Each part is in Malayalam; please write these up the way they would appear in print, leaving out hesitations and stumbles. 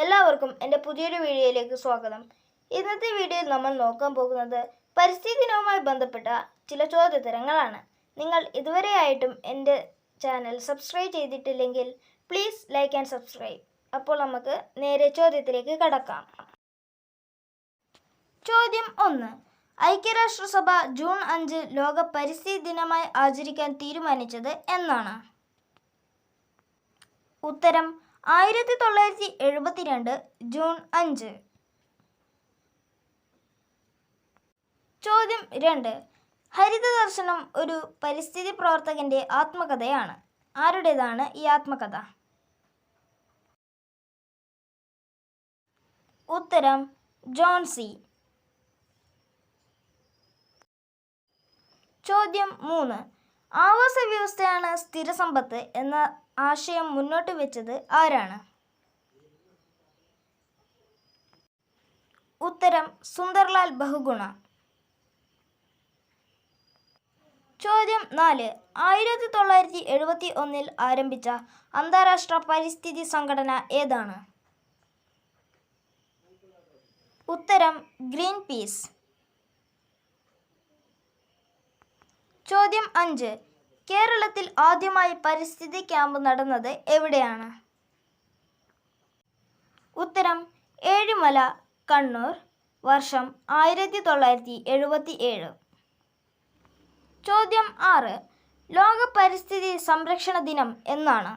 എല്ലാവർക്കും എൻ്റെ പുതിയൊരു വീഡിയോയിലേക്ക് സ്വാഗതം. ഇന്നത്തെ വീഡിയോയിൽ നമ്മൾ നോക്കാൻ പോകുന്നത് പരിസ്ഥിതി ദിനവുമായി ബന്ധപ്പെട്ട ചില ചോദ്യോത്തരങ്ങളാണ്. നിങ്ങൾ ഇതുവരെയായിട്ടും എൻ്റെ ചാനൽ സബ്സ്ക്രൈബ് ചെയ്തിട്ടില്ലെങ്കിൽ പ്ലീസ് ലൈക്ക് ആൻഡ് സബ്സ്ക്രൈബ്. അപ്പോൾ നമുക്ക് നേരെ ചോദ്യത്തിലേക്ക് കടക്കാം. ചോദ്യം 1. ഐക്യരാഷ്ട്രസഭ ജൂൺ 5 ലോക പരിസ്ഥിതി ദിനമായി ആചരിക്കാൻ തീരുമാനിച്ചത് എന്നാണ്? ഉത്തരം 1972 ജൂൺ 5. ചോദ്യം 2. ഹരിതദർശനം ഒരു പരിസ്ഥിതി പ്രവർത്തകന്റെ ആത്മകഥയാണ്. ആരുടേതാണ് ഈ ആത്മകഥ? ഉത്തരം ജോൺ സി. ചോദ്യം 3. ആവാസ വ്യവസ്ഥയാണ് സ്ഥിരസമ്പത്ത് എന്ന ആശയം മുന്നോട്ട് വെച്ചത് ആരാണ്? ഉത്തരം സുന്ദർലാൽ ബഹുഗുണ. ചോദ്യം 4. 1971 ആരംഭിച്ച അന്താരാഷ്ട്ര പരിസ്ഥിതി സംഘടന ഏതാണ്? ഉത്തരം ഗ്രീൻ പീസ്. ചോദ്യം 5. കേരളത്തിൽ ആദ്യമായി പരിസ്ഥിതി ക്യാമ്പ് നടന്നത് എവിടെയാണ്? ഉത്തരം ഏഴിമല, കണ്ണൂർ. വർഷം 1977. ചോദ്യം 6. ലോക പരിസ്ഥിതി സംരക്ഷണ ദിനം എന്നാണ്?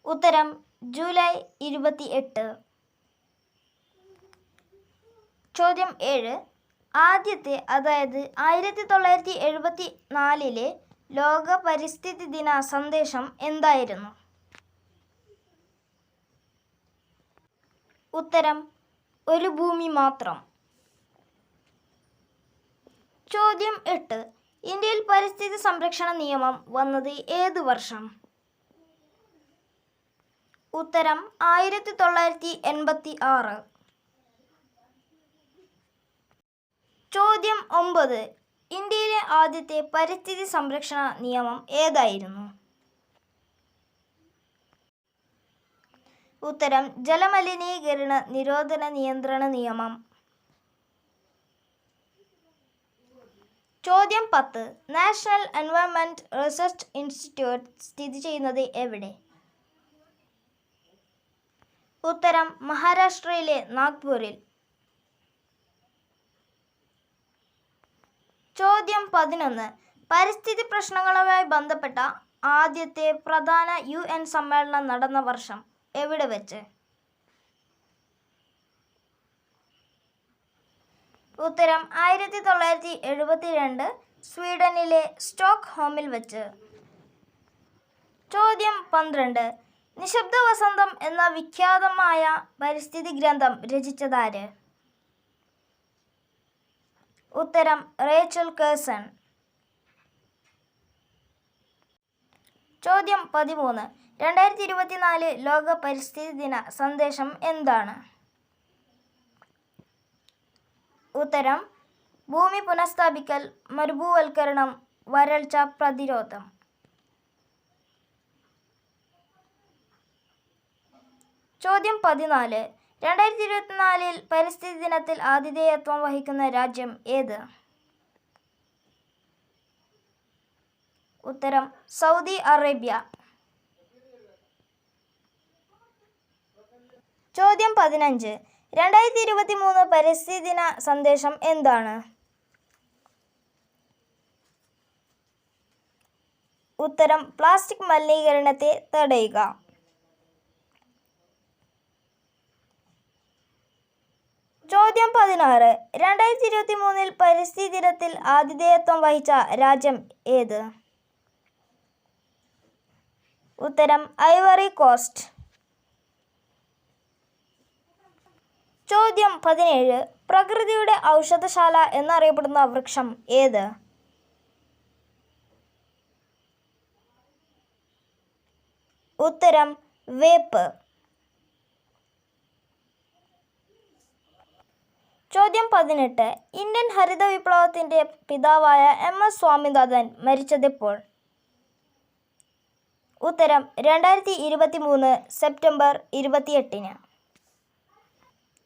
ഉത്തരം ജൂലൈ 28. ചോദ്യം 7. ആദ്യത്തെ, അതായത് 1974 ലോക പരിസ്ഥിതി ദിന സന്ദേശം എന്തായിരുന്നു? ഉത്തരം ഒരു ഭൂമി മാത്രം. ചോദ്യം 8. ഇന്ത്യയിൽ പരിസ്ഥിതി സംരക്ഷണ നിയമം വന്നത് ഏത് വർഷം? ഉത്തരം 1986. ചോദ്യം 9. ഇന്ത്യയിലെ ആദ്യത്തെ പരിസ്ഥിതി സംരക്ഷണ നിയമം ഏതായിരുന്നു? ഉത്തരം ജലമലിനീകരണ നിരോധന നിയന്ത്രണ നിയമം. ചോദ്യം 10. നാഷണൽ എൻവയോൺമെന്റ് റിസർച്ച് ഇൻസ്റ്റിറ്റ്യൂട്ട് സ്ഥിതി ചെയ്യുന്നത് എവിടെ? ഉത്തരം മഹാരാഷ്ട്രയിലെ നാഗ്പൂരിൽ. ചോദ്യം 11. പരിസ്ഥിതി പ്രശ്നങ്ങളുമായി ബന്ധപ്പെട്ട ആദ്യത്തെ പ്രധാന UN സമ്മേളനം നടന്ന വർഷം എവിടെ വെച്ച്? ഉത്തരം 1972 സ്വീഡനിലെ സ്റ്റോക്ക്ഹോമിൽ വെച്ച്. ചോദ്യം 12. നിശബ്ദ വസന്തം എന്ന വിഖ്യാതമായ പരിസ്ഥിതി ഗ്രന്ഥം രചിച്ചതാര്? ഉത്തരം റേച്ചൽ കേഴ്സൺ. ചോദ്യം 13. 2024 ലോക പരിസ്ഥിതി ദിന സന്ദേശം എന്താണ്? ഉത്തരം ഭൂമി പുനഃസ്ഥാപിക്കൽ, മരുഭൂവൽക്കരണം, വരൾച്ച പ്രതിരോധം. ചോദ്യം 14. 2024 പരിസ്ഥിതി ദിനത്തിൽ ആതിഥേയത്വം വഹിക്കുന്ന രാജ്യം ഏത്? ഉത്തരം സൗദി അറേബ്യ. ചോദ്യം 15. 2023 പരിസ്ഥിതി ദിന സന്ദേശം എന്താണ്? ഉത്തരം പ്ലാസ്റ്റിക് മലിനീകരണത്തെ തടയുക. ചോദ്യം 16. 2023 പരിസ്ഥിതി ദിനത്തിൽ ആതിഥേയത്വം വഹിച്ച രാജ്യം ഏത്? ഉത്തരം ഐവറി കോസ്റ്റ്. ചോദ്യം 17. പ്രകൃതിയുടെ ഔഷധശാല എന്നറിയപ്പെടുന്ന വൃക്ഷം ഏത്? ഉത്തരം വേപ്പ്. ചോദ്യം 18. ഇന്ത്യൻ ഹരിത വിപ്ലവത്തിൻ്റെ പിതാവായ MS സ്വാമിനാഥൻ മരിച്ചതെപ്പോൾ? ഉത്തരം 2023 സെപ്റ്റംബർ 28.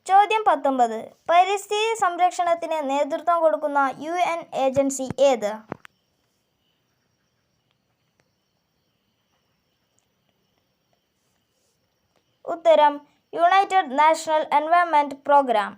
ചോദ്യം 19. പരിസ്ഥിതി സംരക്ഷണത്തിന് നേതൃത്വം കൊടുക്കുന്ന UN ഏജൻസി ഏത്? ഉത്തരം യുണൈറ്റഡ് നാഷണൽ എൻവയോൺമെന്റ് പ്രോഗ്രാം.